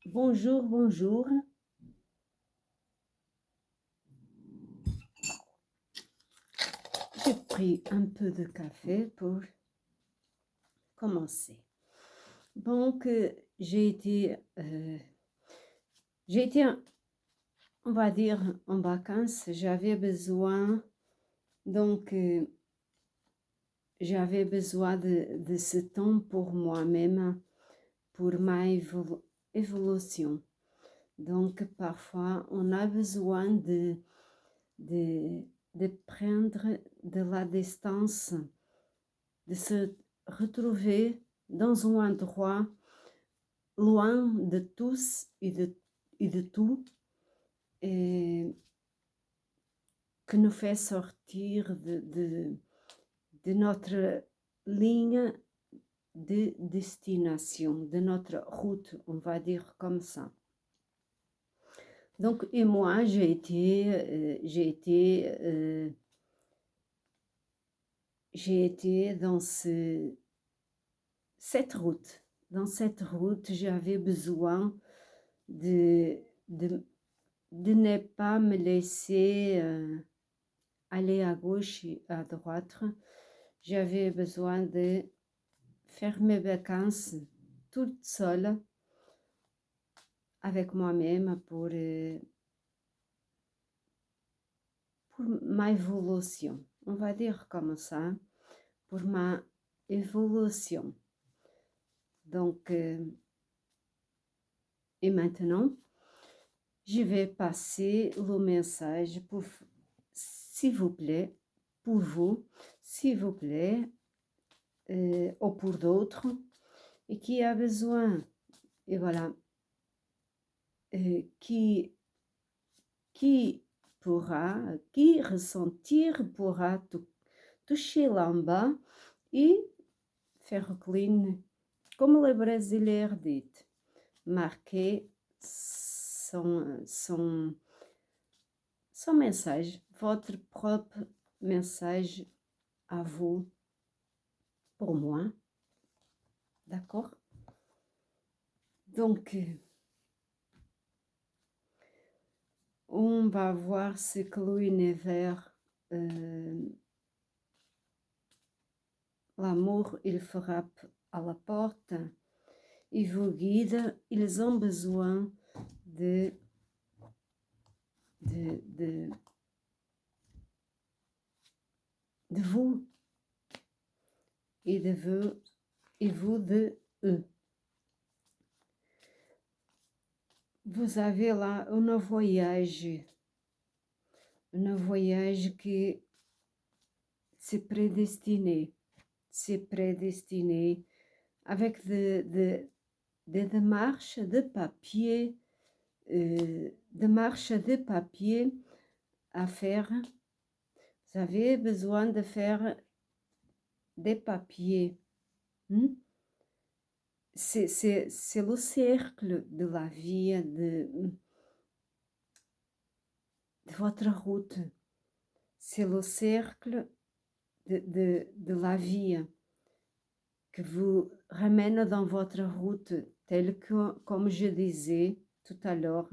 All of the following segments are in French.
Bonjour, bonjour. J'ai pris un peu de café pour commencer. Donc, j'ai été, on va dire, en vacances. Donc, euh, j'avais besoin de ce temps pour moi-même, pour ma évolution. Donc, parfois, on a besoin de, de prendre de la distance, de se retrouver dans un endroit loin de tous et de tout, et que nous fait sortir de notre ligne de destination, de notre route, on va dire comme ça. Donc, et moi, j'ai été dans cette route. Dans cette route, j'avais besoin de, de, de ne pas me laisser aller à gauche et à droite. J'avais besoin de faire mes vacances toute seule avec moi-même pour ma évolution. On va dire comme ça, pour ma évolution. Donc, et maintenant, je vais passer le message pour, s'il vous plaît, pour vous, s'il vous plaît, ou pour d'autres, et qui a besoin, et voilà, qui pourra, qui ressentir pourra toucher là en bas e faire clean, como le brasileiro dit, marquer son message, votre propre message à vous, pour moi, d'accord? Donc, on va voir ce que l'univers, l'amour, il frappe à la porte et vous guide. Ils ont besoin de, de, de, de vous et de vous et vous de eux. Vous avez là un voyage que c'est prédestiné avec des démarches de papier, à faire. Vous avez besoin de faire des papiers. C'est le cercle de la vie, de votre route. C'est le cercle de la vie que vous ramène dans votre route, tel que, comme je disais tout à l'heure.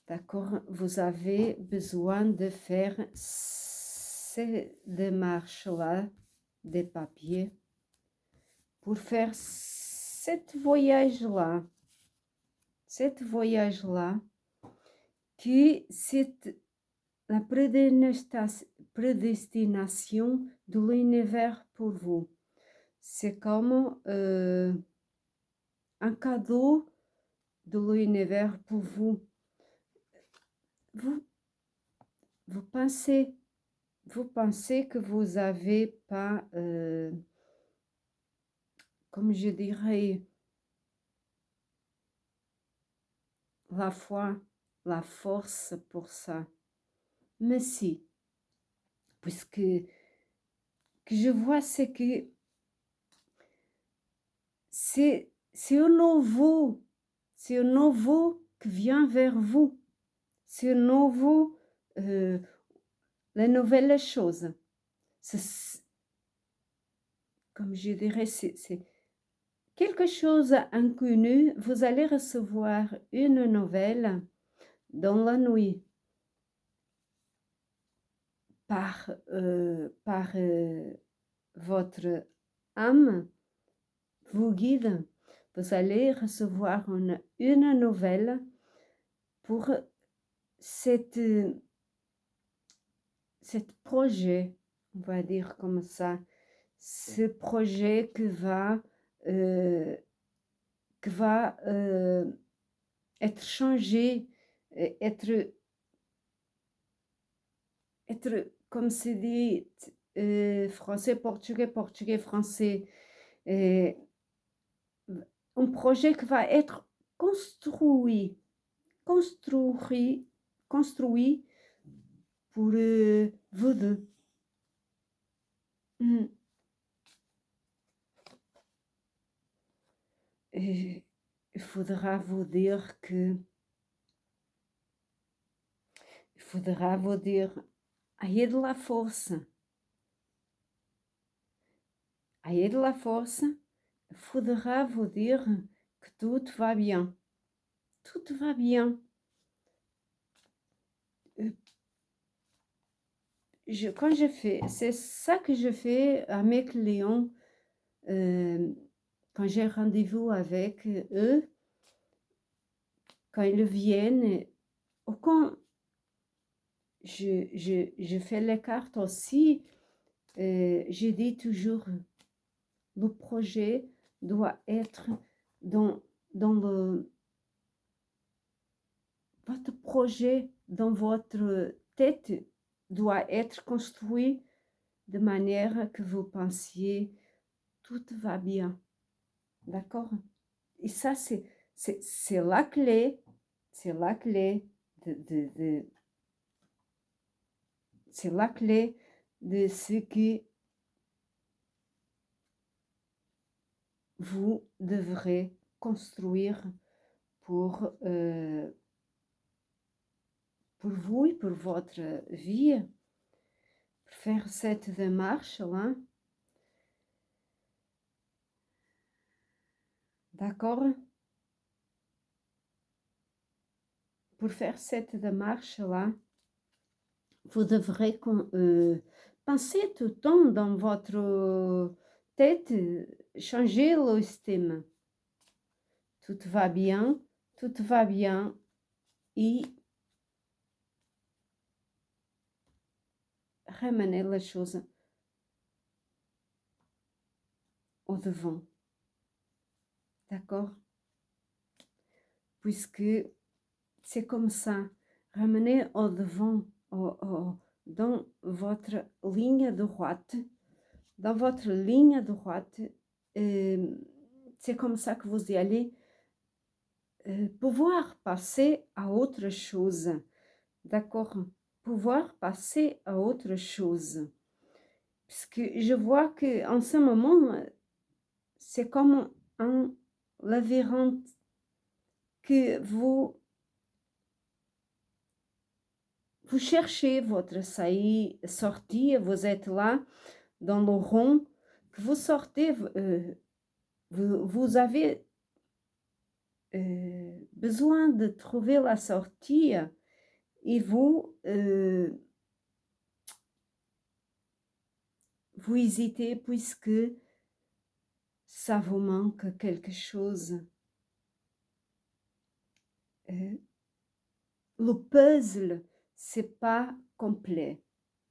D'accord? Vous avez besoin de faire ces démarches-là, des papiers, pour faire cette voyage-là, que c'est la prédestination de l'univers pour vous. C'est comme un cadeau de l'univers pour vous. Vous pensez que vous n'avez pas, comme je dirais, la foi, la force pour ça. Mais si, puisque que je vois, c'est que c'est un nouveau, qui vient vers vous. C'est un nouveau, les nouvelles choses. Comme je dirais, quelque chose d'inconnu, vous allez recevoir une nouvelle dans la nuit par votre âme vous guide. Vous allez recevoir une nouvelle pour cette projet, on va dire comme ça, ce projet euh, que va être changé, être, comme c'est dit, français, portugais, portugais, français, euh, un projet qui va être construit, construit, construit pour vous deux. Et il faudra vous dire que, il faudra vous dire, ayez de la force. Ayez de la force, il faudra vous dire que tout va bien. Tout va bien. Quand je fais, c'est ça que je fais à mes clients quand j'ai rendez-vous avec eux, quand ils viennent, ou quand je fais les cartes aussi, je dis toujours, le projet doit être dans votre projet, dans votre tête, doit être construit de manière que vous pensiez tout va bien. D'accord? Et ça, c'est la clé. C'est la clé c'est la clé de ce que vous devrez construire pour vous et pour votre vie, pour faire cette démarche-là. D'accord? Pour faire cette démarche-là, vous devrez penser tout le temps dans votre tête, changer le système. Tout va bien et ramener les choses au devant. D'accord? Puisque c'est comme ça, ramener au devant, dans votre ligne droite, c'est comme ça que vous allez pouvoir passer à autre chose. D'accord? Pouvoir passer à autre chose. Parce que je vois qu'en ce moment, c'est comme un labyrinthe que vous cherchez votre sortie, vous êtes là dans le rond, que vous sortez, vous avez besoin de trouver la sortie et vous hésitez puisque ça vous manque quelque chose. Le puzzle, c'est pas complet.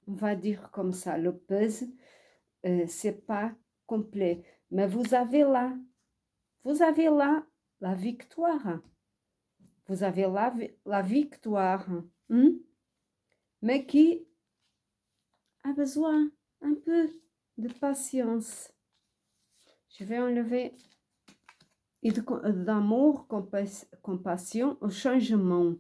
On va dire comme ça, le puzzle, c'est pas complet. Mais vous avez là la victoire. Vous avez la victoire, mais qui a besoin un peu de patience. Je vais enlever et d'amour, compassion au changement.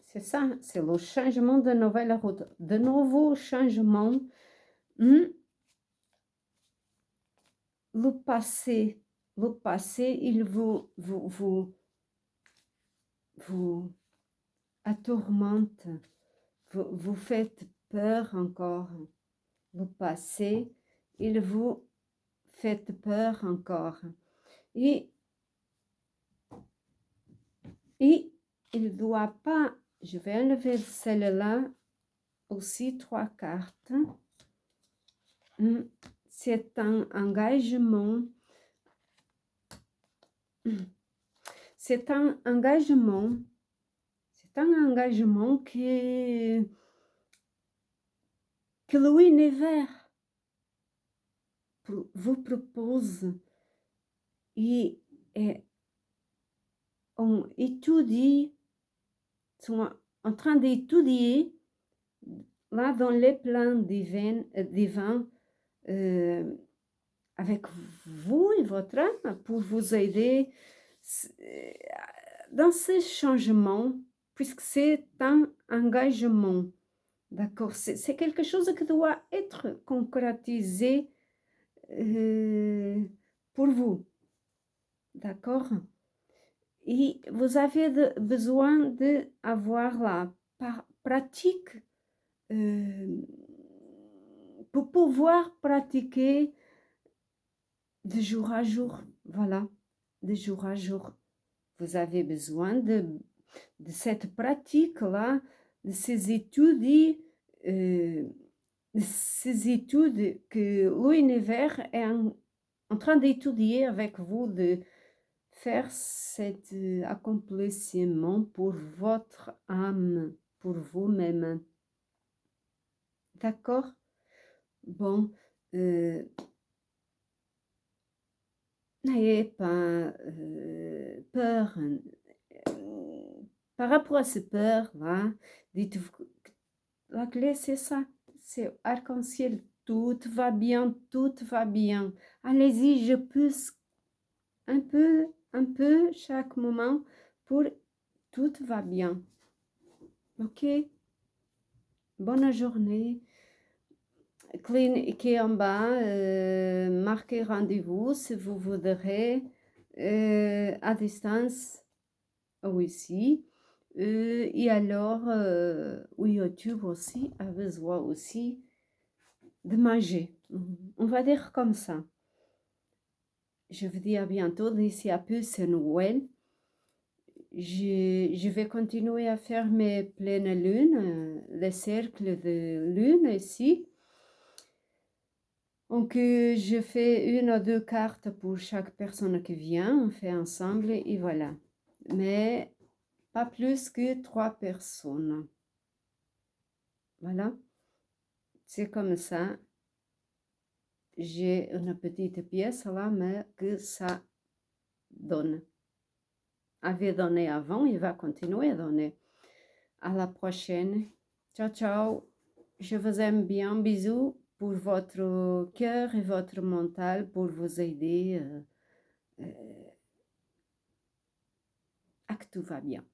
C'est ça, c'est le changement de nouvelle route, de nouveaux changements. Le passé, il vous attourmente, vous faites peur encore. vous passez, il vous fait peur encore. Et, et il ne doit pas, je vais enlever celle-là, aussi 3 cartes. C'est un engagement. C'est un engagement. C'est un engagement que l'univers vous propose et on étudie, sont en train d'étudier là dans les plans divins avec vous et votre âme pour vous aider dans ces changements, puisque c'est un engagement. D'accord, c'est quelque chose qui doit être concrétisé pour vous. D'accord? Et vous avez besoin d'avoir la pratique pour pouvoir pratiquer de jour à jour. Voilà, de jour à jour. Vous avez besoin de cette pratique-là, de ces études que l'univers est en train d'étudier avec vous, de faire cet accomplissement pour votre âme, pour vous-même. D'accord? Bon, n'ayez pas peur. Par rapport à ces peurs-là, dites-vous que la clé, c'est ça. C'est arc-en-ciel. Tout va bien, tout va bien. Allez-y, je pousse un peu chaque moment pour tout va bien. Ok? Bonne journée. Cliquez en bas, marquez rendez-vous si vous voudrez à distance aussi. Et alors, YouTube aussi a besoin aussi de manger. On va dire comme ça. Je vous dis à bientôt. D'ici à peu, c'est Noël. Je vais continuer à faire mes pleines lunes, les cercles de lune ici. Donc, je fais 1 ou 2 cartes pour chaque personne qui vient. On fait ensemble et voilà. Mais pas plus que 3 personnes. Voilà. C'est comme ça. J'ai une petite pièce là, mais que ça donne. Avait donné avant, il va continuer à donner. À la prochaine. Ciao, ciao. Je vous aime bien. Bisous pour votre cœur et votre mental pour vous aider à que tout va bien.